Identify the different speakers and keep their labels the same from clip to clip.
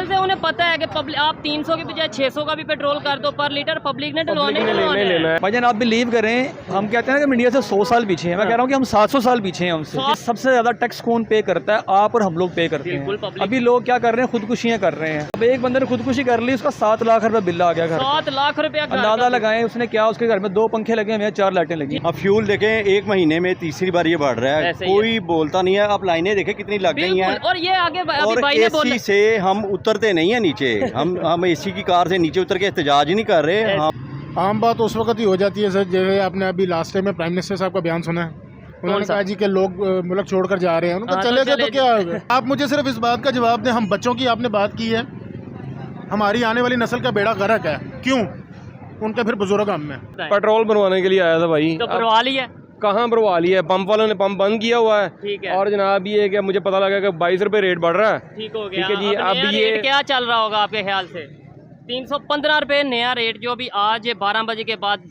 Speaker 1: मेरे से उन्हें पता है कि पब्लिक आप 300 की बजाय 600 का भी पेट्रोल कर दो पर लीटर, पब्लिक ने डलवाने है।
Speaker 2: भाईजान आप बिलीव करें, हम कहते हैं ना कि इंडिया से 100 साल पीछे हैं, मैं कह रहा हूँ कि हम 700 साल पीछे हैं उनसे। सबसे ज्यादा टैक्स कौन पे करता है? आप और हम लोग पे करते हैं। अभी लोग क्या कर रहे हैं, खुदकुशियां कर रहे हैं। अब एक बंदे ने खुदकुशी कर ली, उसका 7 लाख रुपए बिल आ गया घर।
Speaker 1: 7 लाख रुपया
Speaker 2: अंदाजा लगाएं उसने क्या, उसके घर में 2 पंखे लगे हुए हैं, 4 लाइटें लगी।
Speaker 3: अब फ्यूल देखें, एक महीने में तीसरी बार ये बढ़ रहा है, कोई बोलता नहीं है। आप लाइनें देखें कितनी लग गई हैं,
Speaker 1: और ये आगे
Speaker 3: और एसी से हम उतरते नहीं है नीचे। हम एसी की कार से नीचे उतर के एहतजाज ही नहीं कर रहे।
Speaker 4: आम बात उस वक्त ही हो जाती है सर, जैसे आपने अभी लास्ट टाइम में प्राइम मिनिस्टर साहब का बयान सुना है, उन्होंने कहा जी के लोग मुल्क छोड़कर जा रहे हैं, उन्होंने चले गए तो क्या होगा। आप मुझे सिर्फ इस बात का जवाब दें, हम बच्चों की आपने बात की है, हमारी आने वाली नस्ल का बेड़ा गर्क है, क्यों? उनके फिर बुजुर्ग हम में
Speaker 5: पेट्रोल भरवाने के लिए आया था भाई,
Speaker 1: तो भरवा लिया।
Speaker 5: कहाँ भरवा लिया? पंप वालों ने पंप बंद किया हुआ है।
Speaker 1: ठीक है।
Speaker 5: और जनाब ये कि मुझे पता लगा कि 22 रुपए रेट बढ़ रहा है।
Speaker 1: ठीक हो गया।
Speaker 5: ठीक है जी। अब ये
Speaker 1: क्या चल रहा होगा आपके ख्याल से? 315 रुपए नया रेट जो भी आज 12 बजे के बाद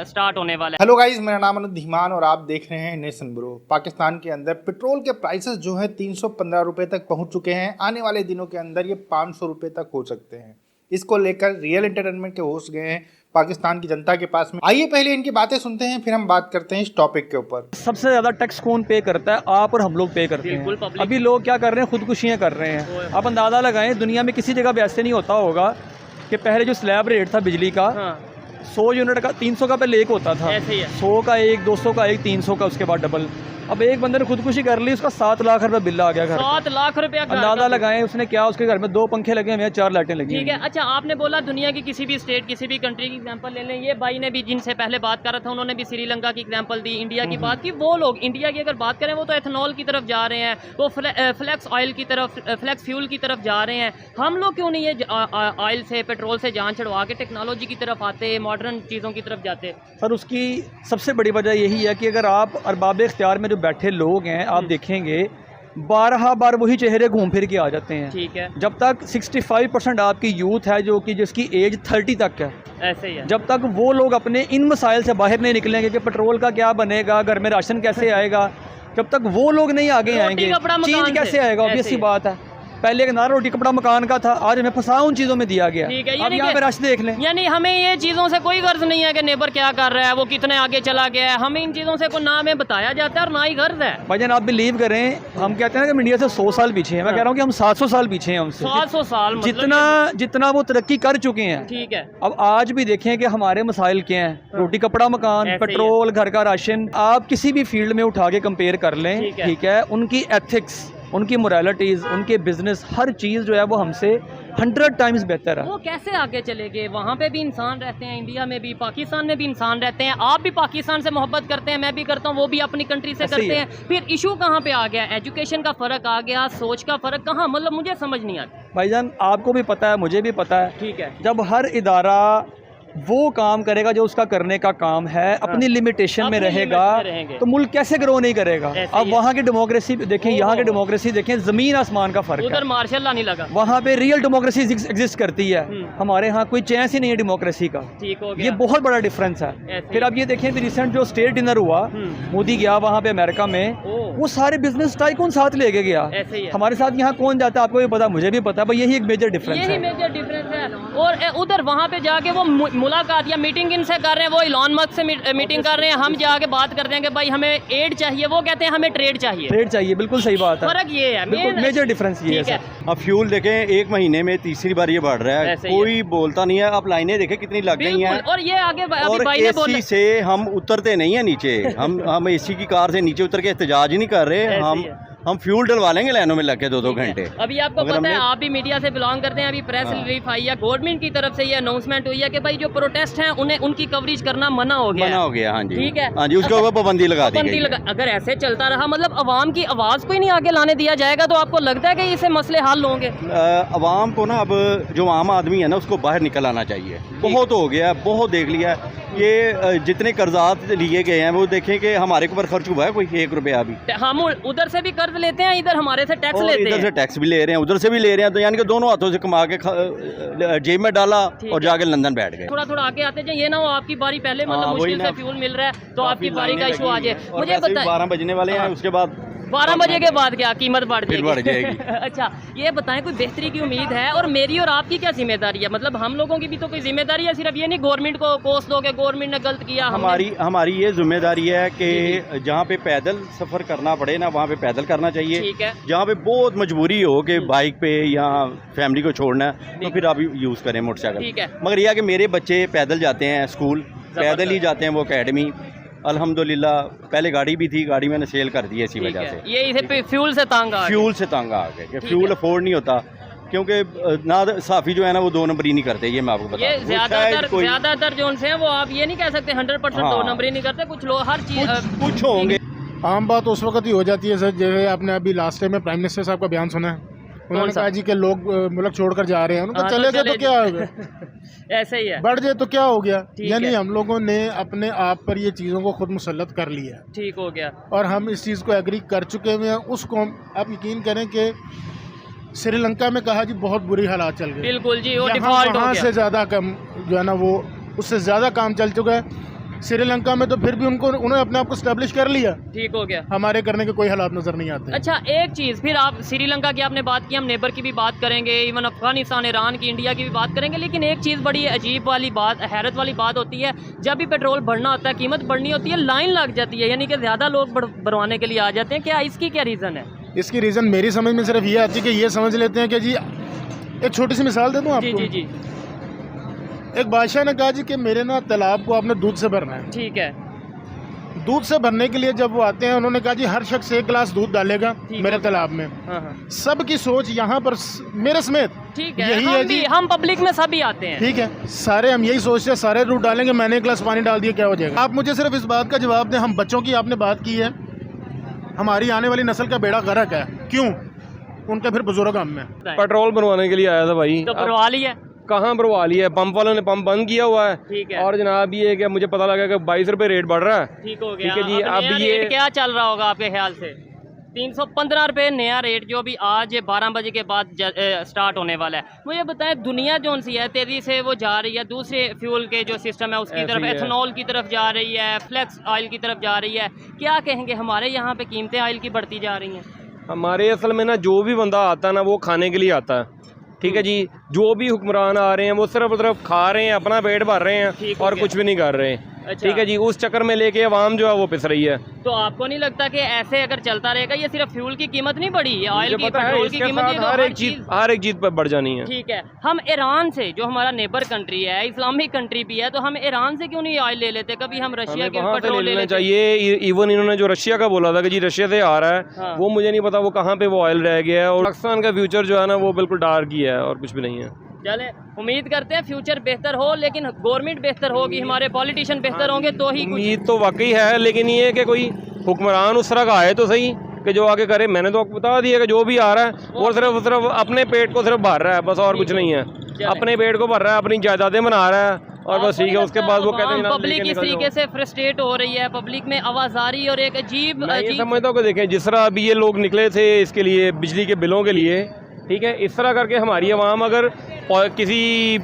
Speaker 1: स्टार्ट होने वाला है।
Speaker 6: हेलो गाइस, मेरा नाम अनुज धीमान और आप देख रहे हैं नेशन ब्रो। पाकिस्तान के अंदर पेट्रोल के प्राइसेस जो है 315 रुपए तक पहुंच चुके हैं। आने वाले दिनों के अंदर ये 500 रुपए तक हो सकते हैं। इसको लेकर रियल एंटरटेनमेंट के होस्ट गए हैं पाकिस्तान की जनता के पास में। आइए पहले इनकी बातें सुनते हैं, फिर हम बात करते हैं इस टॉपिक के ऊपर।
Speaker 2: सबसे ज्यादा टैक्स कौन पे करता है? आप और हम लोग पे करते हैं। अभी लोग क्या कर रहे हैं, खुदकुशियां कर रहे हैं। आप अंदाजा लगाएं, दुनिया में किसी जगह भी ऐसे नहीं होता होगा कि पहले जो स्लैब रेट था बिजली का 100 यूनिट का 300 का पहले एक होता था, 100 का एक, 200 का एक, 300 का उसके बाद डबल। अब एक बंदे ने खुदकुशी कर ली, उसका 7 लाख रुपए बिल आ गया घर।
Speaker 1: 7 लाख रुपया।
Speaker 2: अंदाजा लगाएं उसने क्या, उसके घर में 2 पंखे लगे हुए हैं, 4 लाइटें लगी।
Speaker 1: ठीक है। अच्छा, आपने बोला दुनिया की किसी भी स्टेट, किसी भी कंट्री की एग्जांपल ले लें। ये भाई ने भी जिनसे पहले बात कर रहा था, उन्होंने भी श्रीलंका की एग्जांपल दी, इंडिया की बात की। वो लोग इंडिया की अगर बात करें, वो तो एथनॉल की तरफ जा रहे हैं, वो फ्लैक्स ऑयल की तरफ, फ्लैक्स फ्यूल की तरफ जा रहे हैं। हम लोग क्यों नहीं ये ऑयल से, पेट्रोल से जान छुड़वा के टेक्नोलॉजी की तरफ आते, मॉडर्न चीज़ों की तरफ जाते?
Speaker 2: सर उसकी सबसे बड़ी वजह यही है कि अगर आप अरबाब इख्तियार में जो बैठे लोग हैं, आप देखेंगे 12 बार वही चेहरे घूम फिर के आ जाते हैं।
Speaker 1: ठीक है।
Speaker 2: जब तक 65% आपकी यूथ है जो कि जिसकी एज 30 तक है,
Speaker 1: ऐसे ही है।
Speaker 2: जब तक वो लोग अपने इन मसाइल से बाहर नहीं निकलेंगे कि पेट्रोल का क्या बनेगा, घर में राशन कैसे आएगा, जब तक वो लोग नहीं आगे आएंगे, चीज कैसे आएगा? ऑब्वियस सी बात है। पहले एक नारा रोटी कपड़ा मकान का था, आज हमें फंसा उन चीज़ों में दिया गया। अब यहाँ पे रश देख लें।
Speaker 1: यानी हमें ये चीज़ों से कोई गर्ज नहीं है कि नेबर क्या कर रहा है, वो कितने आगे चला गया है। हमें इन चीज़ों से कोई ना हमें बताया जाता है और ना ही गर्ज है।
Speaker 2: भाईजान आप बिलीव करें, हम कहते हैं ना कि इंडिया से 100 साल पीछे हैं, मैं कह रहा हूँ कि हम 700 साल पीछे हैं उनसे।
Speaker 1: 700 साल
Speaker 2: जितना वो तरक्की कर चुके हैं।
Speaker 1: ठीक है।
Speaker 2: अब आज भी देखें कि हमारे मसाइल क्या हैं, रोटी कपड़ा मकान, पेट्रोल, घर का राशन। आप किसी भी फील्ड में उठा के कंपेयर कर लें, ठीक है, उनकी एथिक्स, उनकी मोरालिटीज़, उनके बिजनेस, हर चीज़ जो है वो हमसे 100 टाइम्स बेहतर है।
Speaker 1: वो कैसे आगे चले गए? वहाँ पे भी इंसान रहते हैं, इंडिया में भी, पाकिस्तान में भी इंसान रहते हैं। आप भी पाकिस्तान से मोहब्बत करते हैं, मैं भी करता हूँ, वो भी अपनी कंट्री से करते हैं। फिर इशू कहाँ पे आ गया? एजुकेशन का फ़र्क आ गया, सोच का फ़र्क कहाँ? मतलब मुझे समझ नहीं आता।
Speaker 2: भाईजान आपको भी पता है, मुझे भी पता है।
Speaker 1: ठीक है।
Speaker 2: जब हर इदारा वो काम करेगा जो उसका करने का काम है, अपनी लिमिटेशन में रहेगा, तो मुल्क कैसे ग्रो नहीं करेगा? अब वहाँ की डेमोक्रेसी देखें, यहाँ की डेमोक्रेसी देखें, ज़मीन आसमान का फ़र्क है।
Speaker 1: उधर मार्शल लॉ नहीं लगा,
Speaker 2: वहाँ पे रियल डेमोक्रेसी एग्जिस्ट करती है। हमारे यहाँ कोई चांस ही नहीं है डेमोक्रेसी का।
Speaker 1: ठीक हो गया।
Speaker 2: ये बहुत बड़ा डिफरेंस है। फिर अब ये देखें, रिसेंट जो स्टेट डिनर हुआ, मोदी गया वहाँ पे अमेरिका में, वो सारे बिजनेस टाइकून साथ लेके गया। हमारे साथ यहाँ कौन जाता है आपको भी पता, मुझे भी पता है। यही एक मेजर डिफरेंस है।
Speaker 1: यही मेजर डिफरेंस है। और उधर वहाँ पे जाके वो मुलाकात या मीटिंग इनसे कर रहे हैं, वो इलॉन मस्क से मीटिंग कर रहे हैं। हम जाके बात करते हैं कि भाई हमें एड चाहिए, वो कहते हैं हमें ट्रेड चाहिए।
Speaker 2: ट्रेड चाहिए, बिल्कुल सही बात है।
Speaker 1: फर्क ये है,
Speaker 2: मेजर डिफरेंस ये है।
Speaker 3: अब फ्यूल देखें, एक महीने में तीसरी बार ये बढ़ रहा है, कोई बोलता नहीं है। आप लाइनें देखें कितनी लग गई हैं,
Speaker 1: और ये आगे
Speaker 3: और एसी से हम उतरते नहीं है नीचे। हम एसी की कार से नीचे उतर के एहतजाज ही नहीं कर रहे। हम फ्यूल डलवा लेंगे लाइनों में लग के 2-2 घंटे।
Speaker 1: अभी आपको पता है, आप भी मीडिया से बिलोंग करते हैं, अभी प्रेस रिलीफ आई है, गवर्नमेंट की तरफ से ये अनाउंसमेंट हुई है कि भाई जो प्रोटेस्ट हैं उन्हें उनकी कवरेज करना मना हो गया।
Speaker 3: हाँ जी,
Speaker 1: ठीक है,
Speaker 3: हाँ जी, उसके ऊपर पाबंदी लगा दी गई।
Speaker 1: अगर ऐसे चलता रहा, मतलब अवाम की आवाज़ को ही नहीं आगे लाने दिया जाएगा, तो आपको लगता है कि इससे मसले हल होंगे?
Speaker 3: अवाम को ना, अब जो आम आदमी है ना, उसको बाहर निकल आना चाहिए। बहुत हो गया, बहुत देख लिया। ये जितने कर्जात लिए गए हैं, वो देखें कि हमारे ऊपर खर्च हुआ है कोई 1 रुपया भी?
Speaker 1: हम उधर से भी कर्ज लेते हैं, इधर हमारे से टैक्स लेते हैं।
Speaker 3: इधर से टैक्स भी ले रहे हैं, उधर से भी ले रहे हैं, तो यानी कि दोनों हाथों से कमा के जेब में डाला और जाके लंदन बैठ गए।
Speaker 1: थोड़ा थोड़ा आगे आते जाए, ये ना हो आपकी बारी पहले, मतलब मुश्किल से फ्यूल मिल रहा है तो आपकी बारी का इशू आ जाए। मुझे बताइए,
Speaker 3: 12 बजने वाले हैं, उसके बाद
Speaker 1: 12 बजे के बाद क्या कीमत बढ़
Speaker 3: फिर बढ़
Speaker 1: जाएगी?
Speaker 3: जाएगी।
Speaker 1: अच्छा, ये बताएं कोई बेहतरी की उम्मीद है, और मेरी और आपकी क्या जिम्मेदारी है? मतलब हम लोगों की भी तो कोई जिम्मेदारी है, सिर्फ ये नहीं गवर्नमेंट को कोस दो कि गवर्नमेंट ने गलत किया।
Speaker 3: हमारी ये जिम्मेदारी है कि जहाँ पे पैदल सफ़र करना पड़े ना, वहाँ पे पैदल करना चाहिए।
Speaker 1: ठीक है।
Speaker 3: जहाँ पे बहुत मजबूरी हो कि बाइक पे या फैमिली को छोड़ना है, तो फिर आप यूज़ करें मोटरसाइकिल।
Speaker 1: ठीक है।
Speaker 3: मगर यह है कि मेरे बच्चे पैदल जाते हैं स्कूल, पैदल ही जाते हैं वो अकेडमी। अल्हम्दुलिल्लाह, पहले गाड़ी भी थी, गाड़ी मैंने सेल कर दी है इसी वजह से।
Speaker 1: ये इसे फ्यूल से तंग आ गए।
Speaker 3: फ्यूल से तंग आ गए कि फ्यूल अफोर्ड नहीं होता, क्योंकि ना साफ़ी जो है ना वो 2 नंबरी नहीं करते, ये मैं आपको बता
Speaker 1: ये
Speaker 3: दूं। वो
Speaker 1: ज्यादातर जो उनसे हैं वो आप ये नहीं कह सकते 100%
Speaker 3: हाँ।
Speaker 1: 2 नंबरी नहीं करते, कुछ लोग हर चीज
Speaker 3: कुछ होंगे।
Speaker 4: आम बात उस वक्त ही हो जाती है सर, जैसे आपने अभी लास्ट टाइम में प्राइम मिनिस्टर साहब का बयान सुना है। उन्होंने कहा जी कि लोग मुल्क छोड़कर जा रहे हैं, उन्होंने कहा चले गए तो क्या हो गया,
Speaker 1: ऐसे ही है।
Speaker 4: बढ़ जाए तो क्या हो गया।
Speaker 1: ठीक
Speaker 4: यानी
Speaker 1: है।
Speaker 4: हम लोगों ने अपने आप पर ये चीज़ों को खुद मुसल्लत कर लिया है,
Speaker 1: ठीक हो गया।
Speaker 4: और हम इस चीज़ को एग्री कर चुके हुए हैं। उसको आप यकीन करें कि श्रीलंका में कहा जी बहुत बुरी हालात चल गए,
Speaker 1: बिल्कुल जी, वो
Speaker 4: यहाँ
Speaker 1: डिफॉल्ट हो
Speaker 4: वहाँ
Speaker 1: गया।
Speaker 4: से ज़्यादा कम जो है ना, वो उससे ज़्यादा काम चल चुका है। श्रीलंका में तो फिर भी उन्होंने अपने आप को स्टैब्लिश कर लिया,
Speaker 1: ठीक हो गया।
Speaker 4: हमारे करने के कोई हालात नज़र नहीं आते।
Speaker 1: अच्छा, एक चीज़ फिर, आप श्रीलंका की आपने बात की, हम नेबर की भी बात करेंगे, इवन अफगानिस्तान, ईरान की, इंडिया की भी बात करेंगे, लेकिन एक चीज़ बड़ी अजीब वाली बात, हैरत वाली बात होती है, जब भी पेट्रोल बढ़ना होता है, कीमत बढ़नी होती है, लाइन लग जाती है, यानी कि ज़्यादा लोग भरवाने के लिए आ जाते हैं। क्या इसकी क्या रीज़न है?
Speaker 4: इसकी रीज़न मेरी समझ में सिर्फ ये आती है कि ये समझ लेते हैं कि जी, एक छोटी सी मिसाल दे दूँ
Speaker 1: जी
Speaker 4: आपको।
Speaker 1: जी जी,
Speaker 4: एक बादशाह ने कहा जी कि मेरे ना तालाब को आपने दूध से भरना है।
Speaker 1: ठीक है।
Speaker 4: दूध से भरने के लिए जब वो आते हैं, उन्होंने कहा जी हर शख्स 1 गिलास दूध डालेगा मेरे तालाब में।
Speaker 1: हाँ हाँ,
Speaker 4: सबकी सोच यहाँ पर मेरे समेत
Speaker 1: ठीक है,
Speaker 4: यही है जी।
Speaker 1: हम पब्लिक में सभी आते हैं।
Speaker 4: ठीक है, सारे हम यही सोचते हैं, सारे दूध डालेंगे, मैंने 1 गिलास पानी डाल दिया, क्या हो जाएगा। आप मुझे सिर्फ इस बात का जवाब दें, हम बच्चों की आपने बात की है, हमारी आने वाली नस्ल का बेड़ा गर्क है, क्यों? उनके फिर बुजुर्ग हम में।
Speaker 5: पेट्रोल भरवाने के लिए आया था भाई।
Speaker 1: तो भरवा लिया।
Speaker 5: कहाँ भरवा लिया है, पंप वालों ने पंप बंद किया हुआ है।
Speaker 1: ठीक है।
Speaker 5: और जनाब ये कि मुझे पता लगा कि 22 रुपये रेट बढ़ रहा है।
Speaker 1: ठीक हो गया।
Speaker 5: ठीक है जी,
Speaker 1: अब
Speaker 5: अब
Speaker 1: नया
Speaker 5: ये
Speaker 1: रेट क्या चल रहा होगा आपके ख्याल से? 315 रुपये नया रेट, जो भी आज 12 बजे के बाद स्टार्ट होने वाला है। मुझे बताएं, दुनिया जो सी है तेजी से वो जा रही है दूसरे फ्यूल के जो सिस्टम है उसकी तरफ, एथनॉल की तरफ जा रही है, फ्लेक्स ऑयल की तरफ जा रही है। क्या कहेंगे, हमारे यहाँ पे कीमतें ऑयल की बढ़ती जा रही हैं?
Speaker 5: हमारे असल में ना जो भी बंदा आता है ना वो खाने के लिए आता है। ठीक है जी, जो भी हुक्मरान आ रहे हैं वो सिर्फ खा रहे हैं, अपना पेट भर रहे हैं और कुछ भी नहीं कर रहे हैं।
Speaker 1: अच्छा।
Speaker 5: ठीक है जी, उस चक्कर में लेके अवाम जो है वो पिस रही है।
Speaker 1: तो आपको नहीं लगता कि ऐसे अगर चलता रहेगा, ये सिर्फ फ्यूल की कीमत नहीं बढ़ी, ये ऑयल
Speaker 5: मुझे
Speaker 1: की,
Speaker 5: पता है,
Speaker 1: पेट्रोल की
Speaker 5: इसके
Speaker 1: कीमत,
Speaker 5: साथ
Speaker 1: ये तो
Speaker 5: हर एक चीज पर बढ़ जानी है।
Speaker 1: ठीक है। हम ईरान से, जो हमारा नेबर कंट्री है, इस्लामिक कंट्री भी है, तो हम ईरान से क्यों नहीं ऑयल ले लेते? कभी हम रशिया के
Speaker 5: वहाँ से
Speaker 1: पेट्रोल ले
Speaker 5: लेना
Speaker 1: लेते।
Speaker 5: चाहिए। इवन इन्होंने जो रशिया का बोला था कि जी रशिया से आ रहा है,
Speaker 1: हाँ।
Speaker 5: वो मुझे नहीं पता वो कहाँ पे वो ऑयल रह गया है। और पाकिस्तान का फ्यूचर जो है ना वो बिल्कुल डार्क ही है और कुछ भी नहीं है।
Speaker 1: चले, उम्मीद करते हैं फ्यूचर बेहतर हो, लेकिन गवर्नमेंट बेहतर होगी, हमारे पॉलिटिशियन बेहतर होंगे तो ही कुछ।
Speaker 5: उम्मीद तो वाकई है, लेकिन ये है कि कोई हुक्मरान उस तरह का आए तो सही कि जो आगे करे। मैंने तो आपको बता दिया कि जो भी आ रहा है वो सिर्फ अपने पेट को सिर्फ भर रहा है, बस और कुछ नहीं है। अपने पेट को भर रहा है, अपनी जायदादें बना रहा है और बस ठीक है। उसके बाद वो कहते हैं
Speaker 1: पब्लिक इस तरीके से फ्रस्ट्रेट हो रही है, पब्लिक में आवाजारी और एक अजीब
Speaker 5: ये समझता हूँ कि देखें जिस तरह अभी ये लोग निकले थे इसके लिए, बिजली के बिलों के लिए, ठीक है, इस तरह करके हमारी आवाम अगर किसी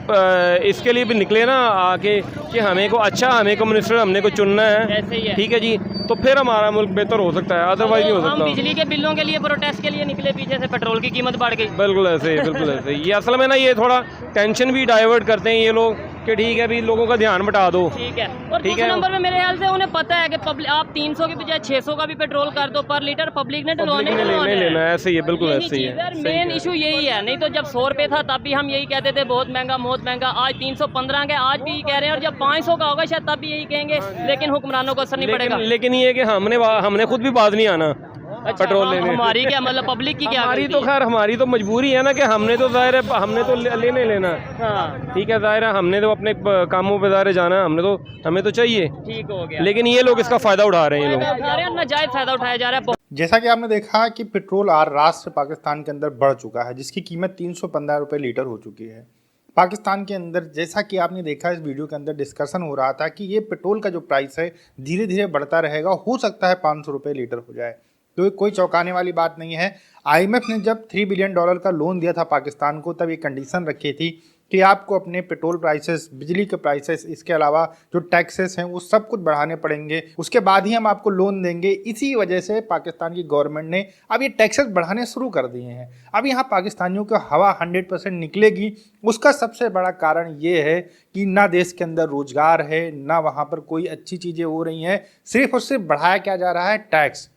Speaker 5: इसके लिए भी निकले ना आके कि हमें को मिनिस्टर हमने को चुनना है, ठीक है जी, तो फिर हमारा मुल्क बेहतर हो सकता है, अदरवाइज नहीं हो
Speaker 1: हम
Speaker 5: सकता।
Speaker 1: बिजली के बिलों के लिए प्रोटेस्ट के लिए निकले, पीछे से पेट्रोल की कीमत बढ़ गई।
Speaker 5: बिल्कुल ऐसे, बिल्कुल ऐसे। ये असल में ना ये थोड़ा टेंशन भी डाइवर्ट करते हैं ये लोग कि ठीक है अभी लोगों का ध्यान बटा दो।
Speaker 1: ठीक है। और दूसरे नंबर पे मेरे ख्याल से उन्हें पता है कि आप 300 के बजाय 600 का भी पेट्रोल कर दो पर लीटर, पब्लिक ने डलवाने
Speaker 5: लेना है। ऐसे ही है, बिल्कुल ऐसे ही है।
Speaker 1: मेन इशू यही है। नहीं तो जब 100 रुपये था तब भी हम यही कहते थे बहुत महंगा, आज 315 के, आज भी कह रहे हैं, और जब 500 का होगा शायद तब भी यही कहेंगे, लेकिन हुक्मरानों को असर नहीं पड़ेगा।
Speaker 5: लेकिन ये कि हमने खुद भी बात नहीं आना पेट्रोल लेने।
Speaker 1: हमारी क्या मतलब, पब्लिक की क्या?
Speaker 5: हमारी तो खैर हमारी तो मजबूरी है ना कि हमने तो जाहिर है हमने तो लेना है।
Speaker 1: हाँ
Speaker 5: ठीक है, जाहिर है हमने तो अपने कामों पे जाहिर जाना है, हमें तो चाहिए।
Speaker 1: ठीक हो गया।
Speaker 5: लेकिन ये लोग इसका फायदा उठा रहे हैं, ये लोग
Speaker 1: नाजायज फायदा उठाया जा रहा है।
Speaker 6: जैसा कि आपने देखा कि पेट्रोल राष्ट्र पाकिस्तान के अंदर बढ़ चुका है, जिसकी कीमत 315 रुपये लीटर हो चुकी है पाकिस्तान के अंदर। जैसा कि आपने देखा इस वीडियो के अंदर डिस्कशन हो रहा था कि ये पेट्रोल का जो प्राइस है धीरे धीरे बढ़ता रहेगा, हो सकता है 500 रुपये लीटर हो जाए। तो ये कोई चौंकाने वाली बात नहीं है। आईएमएफ ने जब $3 बिलियन का लोन दिया था पाकिस्तान को, तब ये कंडीशन रखी थी कि आपको अपने पेट्रोल प्राइसेस, बिजली के प्राइसेस, इसके अलावा जो टैक्सेस हैं वो सब कुछ बढ़ाने पड़ेंगे, उसके बाद ही हम आपको लोन देंगे। इसी वजह से पाकिस्तान की गवर्नमेंट ने अब ये टैक्सेस बढ़ाने शुरू कर दिए हैं। अब यहाँ पाकिस्तानियों को हवा 100% निकलेगी। उसका सबसे बड़ा कारण ये है कि ना देश के अंदर रोजगार है, ना वहाँ पर कोई अच्छी चीज़ें हो रही हैं, सिर्फ और सिर्फ बढ़ाया क्या जा रहा है, टैक्स।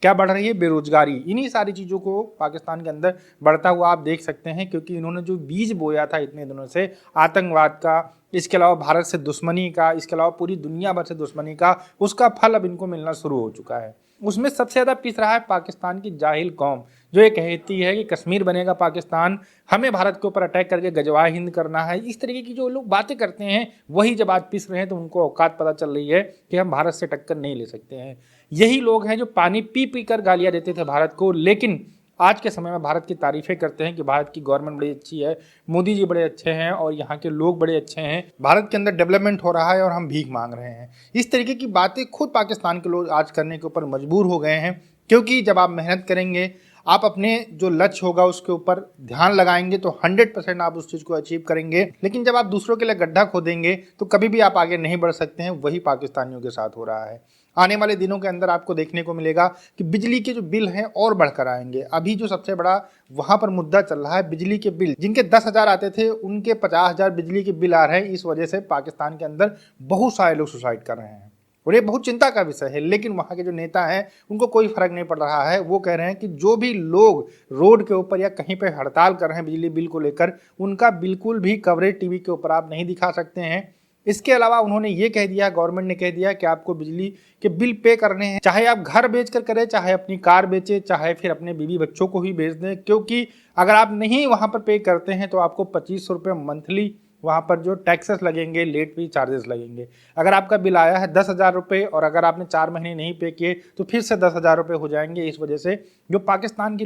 Speaker 6: क्या बढ़ रही है? बेरोजगारी। इन्हीं सारी चीज़ों को पाकिस्तान के अंदर बढ़ता हुआ आप देख सकते हैं, क्योंकि इन्होंने जो बीज बोया था इतने दिनों से आतंकवाद का, इसके अलावा भारत से दुश्मनी का, इसके अलावा पूरी दुनिया भर से दुश्मनी का, उसका फल अब इनको मिलना शुरू हो चुका है। उसमें सबसे ज़्यादा पिस रहा है पाकिस्तान की जाहिल कौम, जो ये कहती है कि कश्मीर बनेगा पाकिस्तान, हमें भारत के ऊपर अटैक करके गजवा हिंद करना है। इस तरीके की जो लोग बातें करते हैं वही जब आज पिस रहे हैं तो उनको औकात पता चल रही है कि हम भारत से टक्कर नहीं ले सकते हैं। यही लोग हैं जो पानी पी पी कर गालियाँ देते थे भारत को, लेकिन आज के समय में भारत की तारीफ़ें करते हैं कि भारत की गवर्नमेंट बड़ी अच्छी है, मोदी जी बड़े अच्छे हैं और यहाँ के लोग बड़े अच्छे हैं, भारत के अंदर डेवलपमेंट हो रहा है और हम भीख मांग रहे हैं। इस तरीके की बातें खुद पाकिस्तान के लोग आज करने के ऊपर मजबूर हो गए हैं, क्योंकि जब आप मेहनत करेंगे, आप अपने जो लक्ष्य होगा उसके ऊपर ध्यान लगाएंगे तो 100% आप उस चीज़ को अचीव करेंगे। लेकिन जब आप दूसरों के लिए गड्ढा खोदेंगे तो कभी भी आप आगे नहीं बढ़ सकते हैं। वही पाकिस्तानियों के साथ हो रहा है। आने वाले दिनों के अंदर आपको देखने को मिलेगा कि बिजली के जो बिल हैं और बढ़कर आएंगे। अभी जो सबसे बड़ा वहाँ पर मुद्दा चल रहा है, बिजली के बिल, जिनके 10,000 आते थे उनके 50,000 बिजली के बिल आ रहे हैं। इस वजह से पाकिस्तान के अंदर बहुत सारे लोग सुसाइड कर रहे हैं और ये बहुत चिंता का विषय है। लेकिन वहाँ के जो नेता हैं उनको कोई फर्क नहीं पड़ रहा है। वो कह रहे हैं कि जो भी लोग रोड के ऊपर या कहीं पे हड़ताल कर रहे हैं बिजली बिल को लेकर, उनका बिल्कुल भी कवरेज टीवी के ऊपर आप नहीं दिखा सकते हैं। इसके अलावा उन्होंने ये कह दिया, गवर्नमेंट ने कह दिया कि आपको बिजली के बिल पे करने हैं, चाहे आप घर बेच कर करें, चाहे अपनी कार बेचें, चाहे फिर अपने बीवी बच्चों को ही बेच दें, क्योंकि अगर आप नहीं वहाँ पर पे करते हैं तो आपको 2500 रुपये मंथली वहाँ पर जो टैक्सेस लगेंगे, लेट फी चार्जेस लगेंगे। अगर आपका बिल आया है 10,000 रुपये और अगर आपने 4 महीने नहीं पे किए तो फिर से 10,000 रुपये हो जाएंगे। इस वजह से जो पाकिस्तान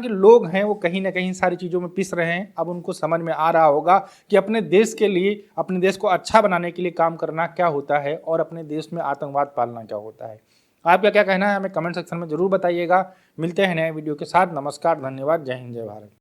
Speaker 6: के लोग हैं वो कहीं ना कहीं सारी चीज़ों में पिस रहे हैं। अब उनको समझ में आ रहा होगा कि अपने देश के लिए, अपने देश को अच्छा बनाने के लिए काम करना क्या होता है और अपने देश में आतंकवाद पालना क्या होता है। आपका क्या कहना है हमें कमेंट सेक्शन में ज़रूर बताइएगा। मिलते हैं नए वीडियो के साथ। नमस्कार, धन्यवाद, जय हिंद, जय भारत।